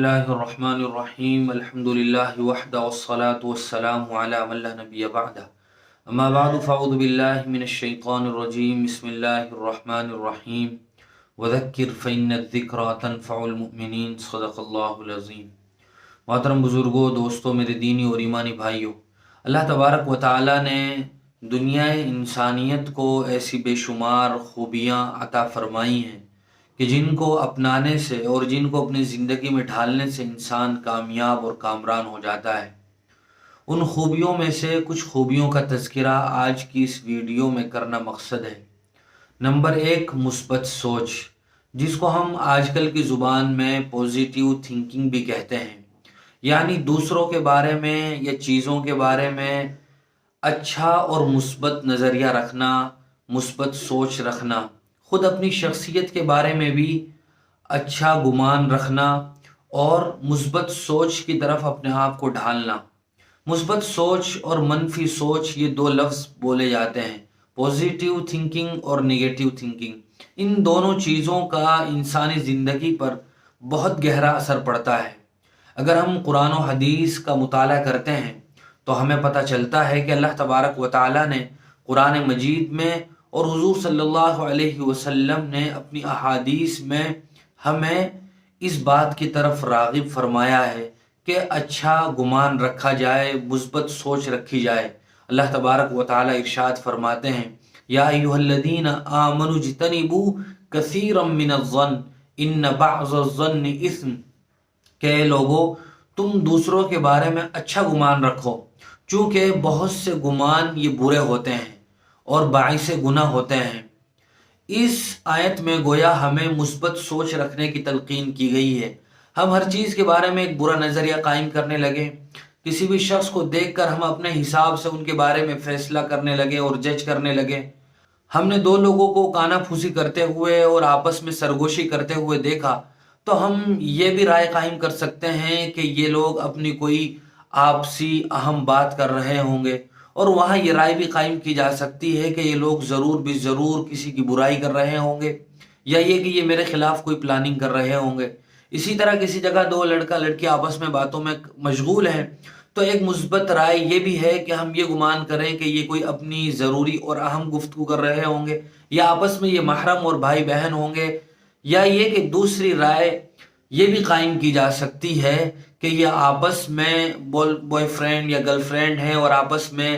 اللہ الرحمن الرحیم الحمد للہ وحدہ والصلاة والسلام علی من لا نبی بعدہ اما بعد فاعوذ باللہ من الشیطان الرجیم بسم اللہ الرحمن الرحیم وذکر فإن الذکرى تنفع المؤمنین صدق اللہ العظیم۔ محترم بزرگوں، دوستوں، میرے دینی اور ایمانی بھائیوں، اللہ تبارک و تعالیٰ نے دنیا انسانیت کو ایسی بے شمار خوبیاں عطا فرمائی ہیں کہ جن کو اپنانے سے اور جن کو اپنی زندگی میں ڈھالنے سے انسان کامیاب اور کامران ہو جاتا ہے۔ ان خوبیوں میں سے کچھ خوبیوں کا تذکرہ آج کی اس ویڈیو میں کرنا مقصد ہے۔ نمبر 1، مثبت سوچ، جس کو ہم آج کل کی زبان میں پوزیٹیو تھنکنگ بھی کہتے ہیں، یعنی دوسروں کے بارے میں یا چیزوں کے بارے میں اچھا اور مثبت نظریہ رکھنا، مثبت سوچ رکھنا، خود اپنی شخصیت کے بارے میں بھی اچھا گمان رکھنا اور مثبت سوچ کی طرف اپنے آپ کو ڈھالنا۔ مثبت سوچ اور منفی سوچ، یہ دو لفظ بولے جاتے ہیں، پوزیٹیو تھنکنگ اور نیگیٹیو تھنکنگ۔ ان دونوں چیزوں کا انسانی زندگی پر بہت گہرا اثر پڑتا ہے۔ اگر ہم قرآن و حدیث کا مطالعہ کرتے ہیں تو ہمیں پتہ چلتا ہے کہ اللہ تبارک و تعالیٰ نے قرآن مجید میں اور حضور صلی اللہ علیہ وسلم نے اپنی احادیث میں ہمیں اس بات کی طرف راغب فرمایا ہے کہ اچھا گمان رکھا جائے، مثبت سوچ رکھی جائے۔ اللہ تبارک و تعالی ارشاد فرماتے ہیں، یا ایھا الذین آمنوا اجتنبوا کثیرا من الظن ان بعض الظن اثم، کہ لوگو تم دوسروں کے بارے میں اچھا گمان رکھو، چونکہ بہت سے گمان یہ برے ہوتے ہیں اور باعث گناہ ہوتے ہیں۔ اس آیت میں گویا ہمیں مثبت سوچ رکھنے کی تلقین کی گئی ہے۔ ہم ہر چیز کے بارے میں ایک برا نظریہ قائم کرنے لگے، کسی بھی شخص کو دیکھ کر ہم اپنے حساب سے ان کے بارے میں فیصلہ کرنے لگے اور جج کرنے لگے۔ ہم نے دو لوگوں کو کانا پھوسی کرتے ہوئے اور آپس میں سرگوشی کرتے ہوئے دیکھا تو ہم یہ بھی رائے قائم کر سکتے ہیں کہ یہ لوگ اپنی کوئی آپسی اہم بات کر رہے ہوں گے، اور وہاں یہ رائے بھی قائم کی جا سکتی ہے کہ یہ لوگ ضرور بھی ضرور کسی کی برائی کر رہے ہوں گے، یا یہ کہ یہ میرے خلاف کوئی پلاننگ کر رہے ہوں گے۔ اسی طرح کسی جگہ دو لڑکا لڑکی آپس میں باتوں میں مشغول ہیں تو ایک مثبت رائے یہ بھی ہے کہ ہم یہ گمان کریں کہ یہ کوئی اپنی ضروری اور اہم گفتگو کر رہے ہوں گے، یا آپس میں یہ محرم اور بھائی بہن ہوں گے، یا یہ کہ دوسری رائے یہ بھی قائم کی جا سکتی ہے کہ یہ آپس میں بوائے فرینڈ یا گرل فرینڈ ہیں اور آپس میں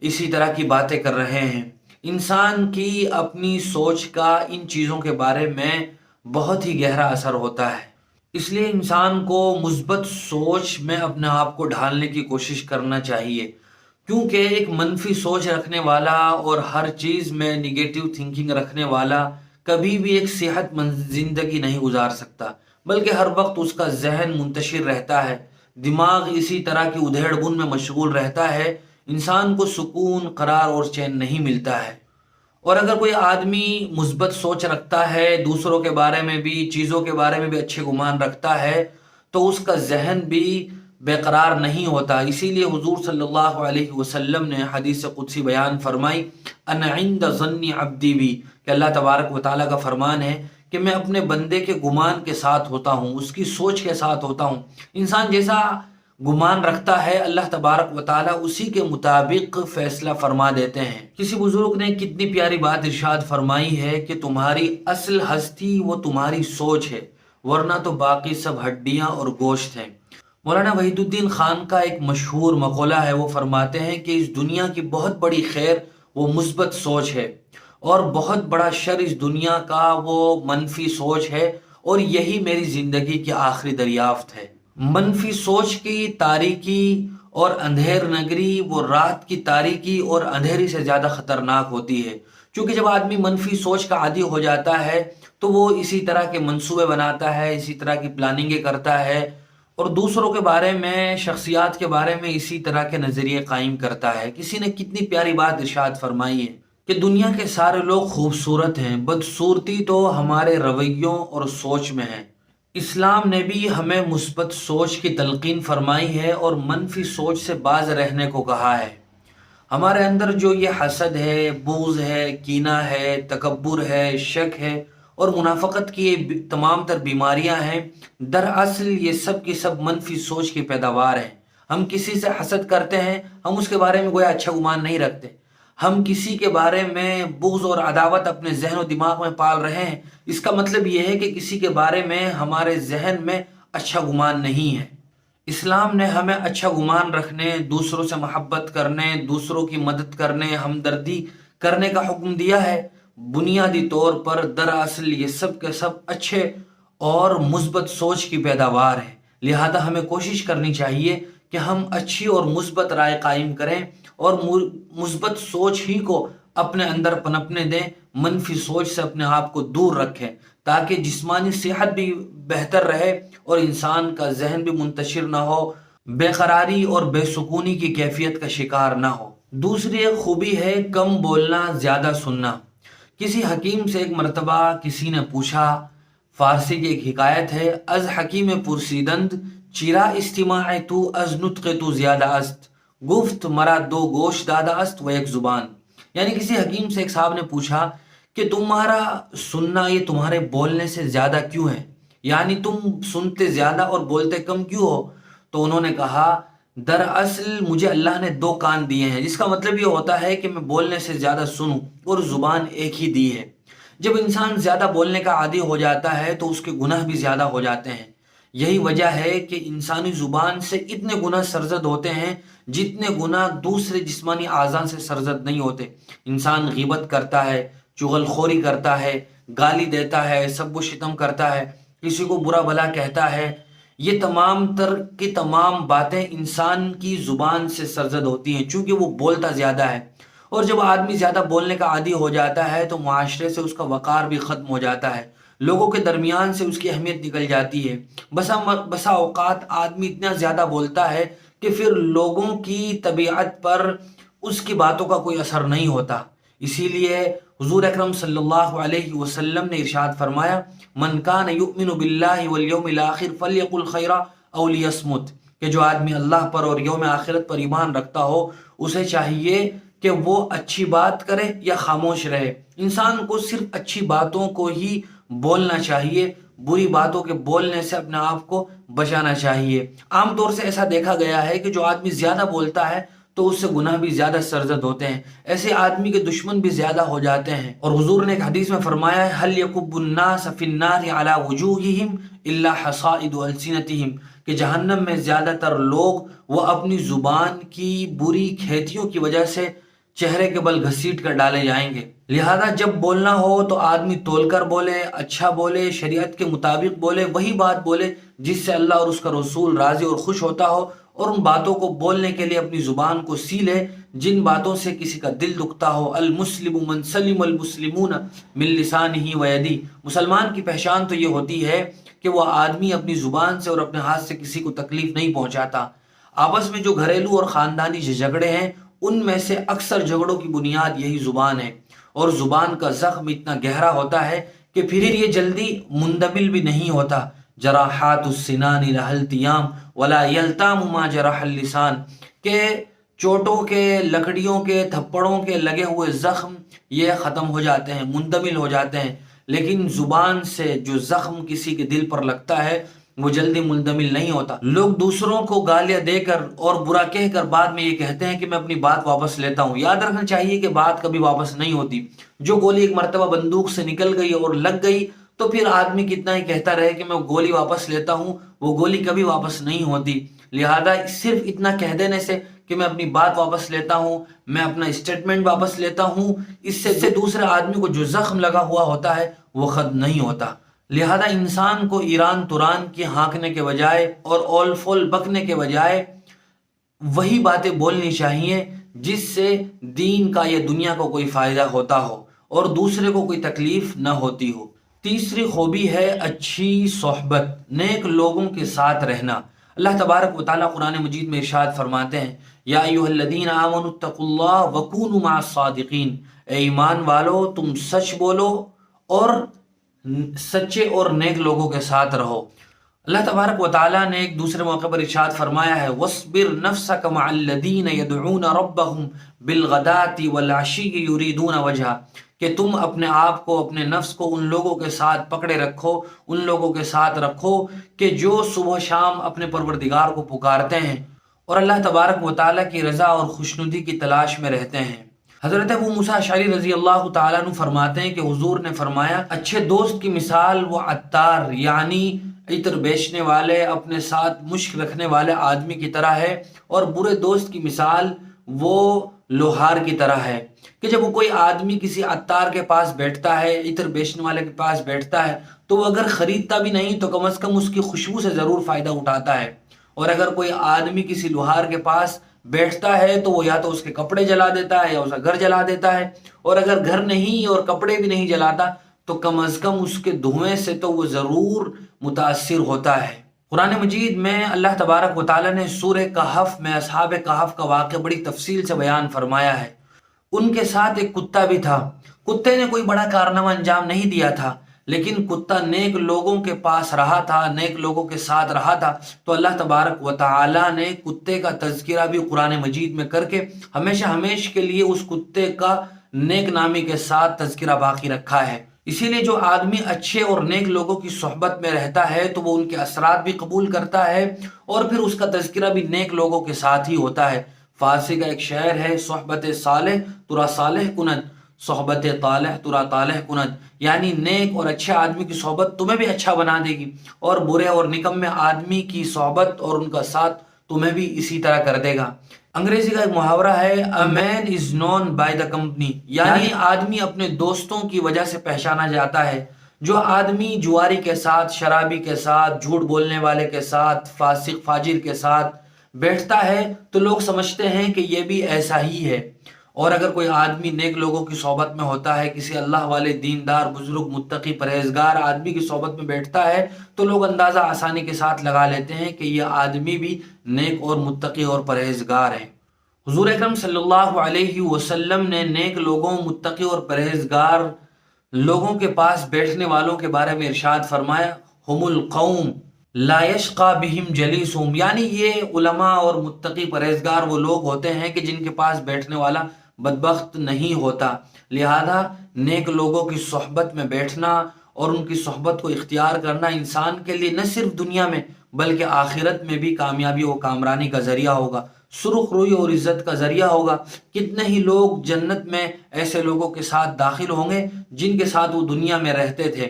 اسی طرح کی باتیں کر رہے ہیں۔ انسان کی اپنی سوچ کا ان چیزوں کے بارے میں بہت ہی گہرا اثر ہوتا ہے، اس لیے انسان کو مثبت سوچ میں اپنے آپ کو ڈھالنے کی کوشش کرنا چاہیے، کیونکہ ایک منفی سوچ رکھنے والا اور ہر چیز میں نگیٹیو تھنکنگ رکھنے والا کبھی بھی ایک صحت مند زندگی نہیں گزار سکتا، بلکہ ہر وقت اس کا ذہن منتشر رہتا ہے، دماغ اسی طرح کی ادھیڑ بن میں مشغول رہتا ہے، انسان کو سکون، قرار اور چین نہیں ملتا ہے۔ اور اگر کوئی آدمی مثبت سوچ رکھتا ہے، دوسروں کے بارے میں بھی، چیزوں کے بارے میں بھی اچھے گمان رکھتا ہے، تو اس کا ذہن بھی بے قرار نہیں ہوتا۔ اسی لیے حضور صلی اللہ علیہ وسلم نے حدیث قدسی بیان فرمائی، انا عند ظن عبدی بی، کہ اللہ تبارک و تعالیٰ کا فرمان ہے کہ میں اپنے بندے کے گمان کے ساتھ ہوتا ہوں، اس کی سوچ کے ساتھ ہوتا ہوں۔ انسان جیسا گمان رکھتا ہے، اللہ تبارک و تعالیٰ اسی کے مطابق فیصلہ فرما دیتے ہیں۔ کسی بزرگ نے کتنی پیاری بات ارشاد فرمائی ہے کہ تمہاری اصل ہستی وہ تمہاری سوچ ہے، ورنہ تو باقی سب ہڈیاں اور گوشت ہیں۔ مولانا وحید الدین خان کا ایک مشہور مقولہ ہے، وہ فرماتے ہیں کہ اس دنیا کی بہت بڑی خیر وہ مثبت سوچ ہے، اور بہت بڑا شر اس دنیا کا وہ منفی سوچ ہے، اور یہی میری زندگی کی آخری دریافت ہے۔ منفی سوچ کی تاریکی اور اندھیر نگری وہ رات کی تاریکی اور اندھیری سے زیادہ خطرناک ہوتی ہے، کیونکہ جب آدمی منفی سوچ کا عادی ہو جاتا ہے تو وہ اسی طرح کے منصوبے بناتا ہے، اسی طرح کی پلاننگیں کرتا ہے، اور دوسروں کے بارے میں، شخصیات کے بارے میں اسی طرح کے نظریے قائم کرتا ہے۔ کسی نے کتنی پیاری بات ارشاد فرمائی ہے کہ دنیا کے سارے لوگ خوبصورت ہیں، بدصورتی تو ہمارے رویوں اور سوچ میں ہے۔ اسلام نے بھی ہمیں مثبت سوچ کی تلقین فرمائی ہے اور منفی سوچ سے باز رہنے کو کہا ہے۔ ہمارے اندر جو یہ حسد ہے، بغض ہے، کینہ ہے، تکبر ہے، شک ہے اور منافقت کی یہ تمام تر بیماریاں ہیں، دراصل یہ سب کی سب منفی سوچ کی پیداوار ہیں۔ ہم کسی سے حسد کرتے ہیں، ہم اس کے بارے میں گویا اچھا گمان نہیں رکھتے، ہم کسی کے بارے میں بغض اور عداوت اپنے ذہن و دماغ میں پال رہے ہیں، اس کا مطلب یہ ہے کہ کسی کے بارے میں ہمارے ذہن میں اچھا گمان نہیں ہے۔ اسلام نے ہمیں اچھا گمان رکھنے، دوسروں سے محبت کرنے، دوسروں کی مدد کرنے، ہمدردی کرنے کا حکم دیا ہے۔ بنیادی طور پر دراصل یہ سب کے سب اچھے اور مثبت سوچ کی پیداوار ہے، لہذا ہمیں کوشش کرنی چاہیے کہ ہم اچھی اور مثبت رائے قائم کریں اور مثبت سوچ ہی کو اپنے اندر پنپنے دیں، منفی سوچ سے اپنے آپ کو دور رکھیں تاکہ جسمانی صحت بھی بہتر رہے اور انسان کا ذہن بھی منتشر نہ ہو، بے قراری اور بے سکونی کی کیفیت کا شکار نہ ہو۔ دوسری ایک خوبی ہے کم بولنا، زیادہ سننا۔ کسی حکیم سے ایک مرتبہ کسی نے پوچھا، فارسی کی ایک حکایت ہے، از حکیم پرسیدند چیرا استماع تو از نطق تو زیادہ است، گفت مرا دو گوش دادا است و ایک زبان۔ یعنی کسی حکیم سے ایک صاحب نے پوچھا کہ تمہارا سننا یہ تمہارے بولنے سے زیادہ کیوں ہے، یعنی تم سنتے زیادہ اور بولتے کم کیوں ہو؟ تو انہوں نے کہا، دراصل مجھے اللہ نے دو کان دیے ہیں، جس کا مطلب یہ ہوتا ہے کہ میں بولنے سے زیادہ سنوں، اور زبان ایک ہی دی ہے۔ جب انسان زیادہ بولنے کا عادی ہو جاتا ہے تو اس کے گناہ بھی زیادہ ہو جاتے ہیں۔ یہی وجہ ہے کہ انسانی زبان سے اتنے گناہ سرزد ہوتے ہیں جتنے گناہ دوسرے جسمانی اعضاء سے سرزد نہیں ہوتے۔ انسان غیبت کرتا ہے، چغل خوری کرتا ہے، گالی دیتا ہے، سب و شتم کرتا ہے، کسی کو برا بھلا کہتا ہے، یہ تمام تر کی تمام باتیں انسان کی زبان سے سرزد ہوتی ہیں چونکہ وہ بولتا زیادہ ہے۔ اور جب آدمی زیادہ بولنے کا عادی ہو جاتا ہے تو معاشرے سے اس کا وقار بھی ختم ہو جاتا ہے، لوگوں کے درمیان سے اس کی اہمیت نکل جاتی ہے۔ بسا اوقات آدمی اتنا زیادہ بولتا ہے کہ پھر لوگوں کی طبیعت پر اس کی باتوں کا کوئی اثر نہیں ہوتا۔ اسی لیے حضور اکرم صلی اللہ علیہ وسلم نے ارشاد فرمایا، من کان یؤمن باللہ والیوم الاخر فلیقل خیرا او لیصمت، کہ جو آدمی اللہ پر اور یوم آخرت پر ایمان رکھتا ہو اسے چاہیے کہ وہ اچھی بات کرے یا خاموش رہے۔ انسان کو صرف اچھی باتوں کو ہی بولنا چاہیے، بری باتوں کے بولنے سے اپنے آپ کو بچانا چاہیے۔ عام طور سے ایسا دیکھا گیا ہے کہ جو آدمی زیادہ بولتا ہے تو اس سے گناہ بھی زیادہ سرزد ہوتے ہیں، ایسے آدمی کے دشمن بھی زیادہ ہو جاتے ہیں۔ اور حضور نے ایک حدیث میں فرمایا ہے، هل يكب الناس في النار على وجوههم الا حصائد السنتهم، کہ جہنم میں زیادہ تر لوگ وہ اپنی زبان کی بری کھیتیوں کی وجہ سے چہرے کے بل گھسیٹ کر ڈالے جائیں گے۔ لہذا جب بولنا ہو تو آدمی تول کر بولے، اچھا بولے، شریعت کے مطابق بولے، وہی بات بولے جس سے اللہ اور اس کا رسول راضی اور خوش ہوتا ہو، اور ان باتوں کو بولنے کے لیے اپنی زبان کو سی لے جن باتوں سے کسی کا دل دکھتا ہو۔ المسلم من سلم المسلمون من لسانہ و یدہ، مسلمان کی پہچان تو یہ ہوتی ہے کہ وہ آدمی اپنی زبان سے اور اپنے ہاتھ سے کسی کو تکلیف نہیں پہنچاتا۔ آپس میں جو گھریلو اور خاندانی جھگڑے ہیں ان میں سے اکثر جھگڑوں کی بنیاد یہی زبان ہے، اور زبان کا زخم اتنا گہرا ہوتا ہے کہ پھر یہ جلدی مندمل بھی نہیں ہوتا۔ جراحات السنان لها التیام ولا یلتام ما جرح اللسان، کہ چوٹوں کے، لکڑیوں کے، تھپڑوں کے لگے ہوئے زخم یہ ختم ہو جاتے ہیں، مندمل ہو جاتے ہیں، لیکن زبان سے جو زخم کسی کے دل پر لگتا ہے وہ جلدی مندمل نہیں ہوتا۔ لوگ دوسروں کو گالیاں دے کر اور برا کہہ کر بعد میں یہ کہتے ہیں کہ میں اپنی بات واپس لیتا ہوں۔ یاد رکھنا چاہیے کہ بات کبھی واپس نہیں ہوتی۔ جو گولی ایک مرتبہ بندوق سے نکل گئی اور لگ گئی تو پھر آدمی کتنا ہی کہتا رہے کہ میں گولی واپس لیتا ہوں، وہ گولی کبھی واپس نہیں ہوتی۔ لہذا صرف اتنا کہہ دینے سے کہ میں اپنی بات واپس لیتا ہوں، میں اپنا اسٹیٹمنٹ واپس لیتا ہوں، اس سے دوسرے آدمی کو جو زخم لگا ہوا ہوتا ہے وہ ختم نہیں ہوتا۔ لہذا انسان کو ایران توران کی ہانکنے کے بجائے اور اول فول بکنے کے بجائے وہی باتیں بولنی چاہیے جس سے دین کا یا دنیا کو کوئی فائدہ ہوتا ہو اور دوسرے کو کوئی تکلیف نہ ہوتی ہو۔ تیسری خوبی ہے اچھی صحبت، نیک لوگوں کے ساتھ رہنا۔ اللہ تبارک و تعالیٰ قرآن مجید میں ارشاد فرماتے ہیں، یا ایھا الذین آمنوا اتقوا اللہ وکونوا مع الصادقین، اے ایمان والو تم سچ بولو اور سچے اور نیک لوگوں کے ساتھ رہو۔ اللہ تبارک و تعالیٰ نے ایک دوسرے موقع پر ارشاد فرمایا ہے وَاصْبِرْ نَفْسَكَ مَعَ الَّذِينَ يَدْعُونَ رَبَّهُمْ بِالْغَدَاةِ وَالْعَشِيِّ يُرِيدُونَ وَجْهَهُ، کہ تم اپنے آپ کو، اپنے نفس کو ان لوگوں کے ساتھ پکڑے رکھو، ان لوگوں کے ساتھ رکھو کہ جو صبح شام اپنے پروردگار کو پکارتے ہیں اور اللہ تبارک و تعالیٰ کی رضا اور خوشنودی کی تلاش میں رہتے ہیں۔ حضرت ابو موسیٰ اشعری رضی اللہ تعالیٰ عنہ فرماتے ہیں کہ حضور نے فرمایا اچھے دوست کی مثال وہ عطار یعنی عطر بیچنے والے، اپنے ساتھ مشک رکھنے والے آدمی کی طرح ہے، اور برے دوست کی مثال وہ لوہار کی طرح ہے کہ جب وہ کوئی آدمی کسی عطار کے پاس بیٹھتا ہے، عطر بیچنے والے کے پاس بیٹھتا ہے، تو وہ اگر خریدتا بھی نہیں تو کم از کم اس کی خوشبو سے ضرور فائدہ اٹھاتا ہے، اور اگر کوئی آدمی کسی لوہار کے پاس بیٹھتا ہے تو وہ یا تو اس کے کپڑے جلا دیتا ہے یا اس کا گھر جلا دیتا ہے، اور اگر گھر نہیں اور کپڑے بھی نہیں جلاتا تو کم از کم اس کے دھوئیں سے تو وہ ضرور متاثر ہوتا ہے۔ قرآن مجید میں اللہ تبارک و تعالیٰ نے سورہ کہف میں اصحاب کہف کا واقعہ بڑی تفصیل سے بیان فرمایا ہے۔ ان کے ساتھ ایک کتا بھی تھا، کتے نے کوئی بڑا کارنامہ انجام نہیں دیا تھا، لیکن کتا نیک لوگوں کے پاس رہا تھا، نیک لوگوں کے ساتھ رہا تھا، تو اللہ تبارک و تعالیٰ نے کتے کا تذکرہ بھی قرآن مجید میں کر کے ہمیشہ ہمیشہ کے لیے اس کتے کا نیک نامی کے ساتھ تذکرہ باقی رکھا ہے۔ اسی لیے جو آدمی اچھے اور نیک لوگوں کی صحبت میں رہتا ہے تو وہ ان کے اثرات بھی قبول کرتا ہے، اور پھر اس کا تذکرہ بھی نیک لوگوں کے ساتھ ہی ہوتا ہے۔ فارسی کا ایک شعر ہے صحبت صالح ترا صالح کنند، صحبت طالح ترا طالح کنند، یعنی نیک اور اچھے آدمی کی صحبت تمہیں بھی اچھا بنا دے گی، اور برے اور نکمے آدمی کی صحبت اور ان کا ساتھ تمہیں بھی اسی طرح کر دے گا۔ انگریزی کا ایک محاورہ ہے a man is known by the company، یعنی آدمی اپنے دوستوں کی وجہ سے پہچانا جاتا ہے۔ جو آدمی جواری کے ساتھ، شرابی کے ساتھ، جھوٹ بولنے والے کے ساتھ، فاسق فاجر کے ساتھ بیٹھتا ہے تو لوگ سمجھتے ہیں کہ یہ بھی ایسا ہی ہے، اور اگر کوئی آدمی نیک لوگوں کی صحبت میں ہوتا ہے، کسی اللہ والے دیندار بزرگ متقی پرہیزگار آدمی کی صحبت میں بیٹھتا ہے، تو لوگ اندازہ آسانی کے ساتھ لگا لیتے ہیں کہ یہ آدمی بھی نیک اور متقی اور پرہیزگار ہے۔ حضور اکرم صلی اللہ علیہ وسلم نے نیک لوگوں، متقی اور پرہیزگار لوگوں کے پاس بیٹھنے والوں کے بارے میں ارشاد فرمایا ہم القوم لا یشقی بہم جلیسہم، یعنی یہ علماء اور متقی پرہیزگار وہ لوگ ہوتے ہیں کہ جن کے پاس بیٹھنے والا بدبخت نہیں ہوتا۔ لہذا نیک لوگوں کی صحبت میں بیٹھنا اور ان کی صحبت کو اختیار کرنا انسان کے لیے نہ صرف دنیا میں بلکہ آخرت میں بھی کامیابی و کامرانی کا ذریعہ ہوگا، سرخ روئی اور عزت کا ذریعہ ہوگا۔ کتنے ہی لوگ جنت میں ایسے لوگوں کے ساتھ داخل ہوں گے جن کے ساتھ وہ دنیا میں رہتے تھے۔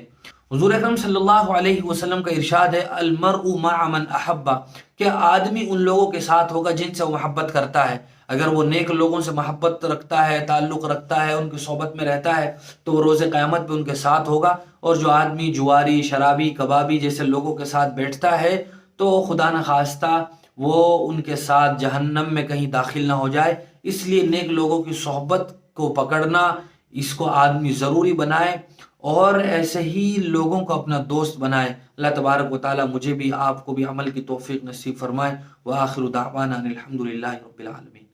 حضور اکرم صلی اللہ علیہ وسلم کا ارشاد ہے المرء مع من احب، کہ آدمی ان لوگوں کے ساتھ ہوگا جن سے وہ محبت کرتا ہے۔ اگر وہ نیک لوگوں سے محبت رکھتا ہے، تعلق رکھتا ہے، ان کی صحبت میں رہتا ہے تو وہ روز قیامت پہ ان کے ساتھ ہوگا، اور جو آدمی جواری، شرابی، کبابی جیسے لوگوں کے ساتھ بیٹھتا ہے تو خدا نخواستہ وہ ان کے ساتھ جہنم میں کہیں داخل نہ ہو جائے۔ اس لیے نیک لوگوں کی صحبت کو پکڑنا، اس کو آدمی ضروری بنائے اور ایسے ہی لوگوں کو اپنا دوست بنائے۔ اللہ تبارک و تعالیٰ مجھے بھی آپ کو بھی عمل کی توفیق نصیب فرمائے۔ وآخر دعوانا الحمد للہ رب العالمین۔